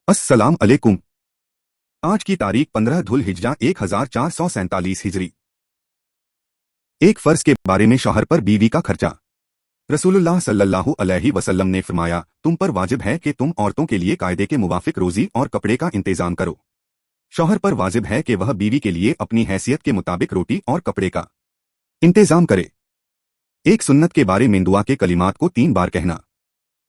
अस्सलाम अलैकुम। आज की तारीख 15 धुल हिज्जा 1447 हिजरी। एक फर्ज के बारे में शौहर पर बीवी का खर्चा। रसूलुल्लाह सल्लल्लाहु अलैहि वसल्लम ने फरमाया, तुम पर वाजिब है कि तुम औरतों के लिए कायदे के मुवाफिक रोजी और कपड़े का इंतजाम करो। शौहर पर वाजिब है कि वह बीवी के लिए अपनी हैसियत के मुताबिक रोटी और कपड़े का इंतजाम करे। एक सुन्नत के बारे में दुआ के कलिमात को 3 बार कहना।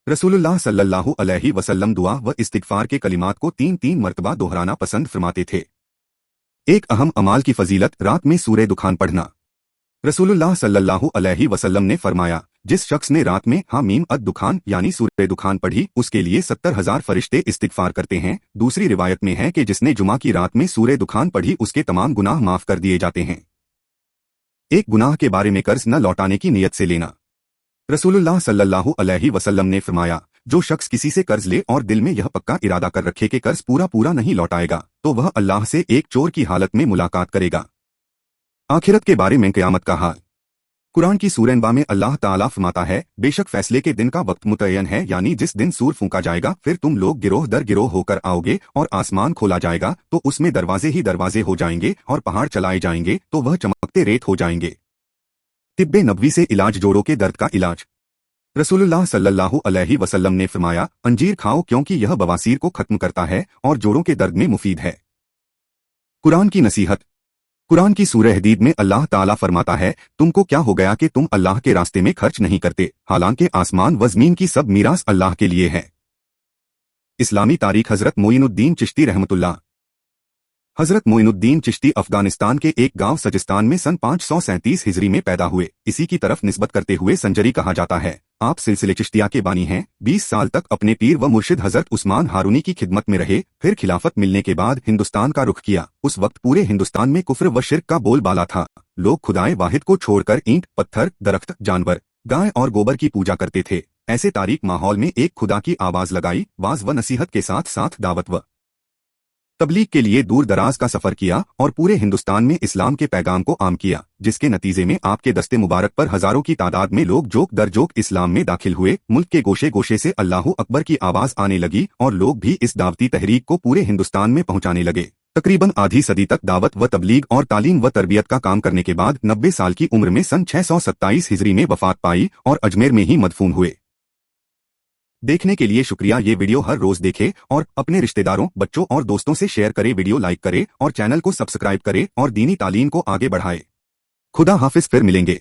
रसूलुल्लाह सल्लल्लाहु अलैहि वसल्लम दुआ व इस्तिगफार के कलिमात को 3-3 मरतबा दोहराना पसंद फरमाते थे। एक अहम अमाल की फजीलत, रात में सूरे दुखान पढ़ना। रसूलुल्लाह सल्लल्लाहु अलैहि वसल्लम ने फरमाया, जिस शख्स ने रात में हामीम अद दुखान यानी सूरे दुखान पढ़ी, उसके लिए 70,000 फरिश्ते इस्तिगफार करते हैं। दूसरी रिवायत में है कि जिसने जुमा की रात में सूरे दुखान पढ़ी, उसके तमाम गुनाह माफ कर दिए जाते हैं। एक गुनाह के बारे में कर्ज न लौटाने की नीयत से लेना। रसूलुल्लाह सल्लल्लाहु अलैहि वसल्लम ने फरमाया, जो शख्स किसी से कर्ज ले और दिल में यह पक्का इरादा कर रखे कि कर्ज पूरा नहीं लौटाएगा, तो वह अल्लाह से एक चोर की हालत में मुलाकात करेगा। आखिरत के बारे में क़यामत का हाल। कुरान की सूरह नबा में अल्लाह ताला फरमाता है, बेशक फैसले के दिन का वक्त मुतय्यन है, यानी जिस दिन सूर फूंका जाएगा, फिर तुम लोग गिरोह दर गिरोह होकर आओगे और आसमान खोला जाएगा तो उसमें दरवाजे ही दरवाजे हो जाएंगे और पहाड़ चलाए जाएंगे तो वह चमकते रेत हो जाएंगे। तिब्बे नबवी से इलाज, जोड़ों के दर्द का इलाज। रसूलुल्लाह सल्लल्लाहु अलैहि वसल्लम ने फरमाया, अंजीर खाओ क्योंकि यह बवासीर को खत्म करता है और जोड़ों के दर्द में मुफीद है। कुरान की नसीहत। कुरान की सूरह हदीद में अल्लाह ताला फरमाता है, तुमको क्या हो गया कि तुम अल्लाह के रास्ते में खर्च नहीं करते, हालांकि आसमान व ज़मीन की सब मीरास अल्लाह के लिए है। इस्लामी तारीख। हजरत मोइनुद्दीन चिश्ती रहमतुल्लाह। हजरत मोइनुद्दीन चिश्ती अफगानिस्तान के एक गांव सजिस्तान में सन 537 हिजरी में पैदा हुए। इसी की तरफ निस्बत करते हुए संजरी कहा जाता है। आप सिलसिले चिश्तिया के बानी हैं। 20 साल तक अपने पीर व मुर्शिद हजरत उस्मान हारूनी की खिदमत में रहे। फिर खिलाफत मिलने के बाद हिंदुस्तान का रुख किया। उस वक्त पूरे हिंदुस्तान में कुफ्र व शिर्क का बोलबाला था। लोग खुदाए वाहिद को छोड़कर ईंट, पत्थर, दरख्त, जानवर, गाय और गोबर की पूजा करते थे। ऐसे तारीक माहौल में एक खुदा की आवाज लगाई, वाज व नसीहत के साथ साथ दावत व तबलीग के लिए दूर दराज का सफर किया और पूरे हिंदुस्तान में इस्लाम के पैगाम को आम किया, जिसके नतीजे में आपके दस्ते मुबारक पर हजारों की तादाद में लोग जोक दर जोक इस्लाम में दाखिल हुए। मुल्क के गोशे गोशे से अल्लाहू अकबर की आवाज आने लगी और लोग भी इस दावती तहरीक को पूरे हिंदुस्तान में पहुंचाने लगे। तकरीबन आधी सदी तक दावत व तबलीग और तालीम व तरबियत का काम करने के बाद 90 साल की उम्र में सन 627 हिजरी में वफात पाई और अजमेर में ही मदफून हुए। देखने के लिए शुक्रिया। ये वीडियो हर रोज देखें और अपने रिश्तेदारों, बच्चों और दोस्तों से शेयर करें। वीडियो लाइक करें और चैनल को सब्सक्राइब करें और दीनी तालीम को आगे बढ़ाएं। खुदा हाफिज। फिर मिलेंगे।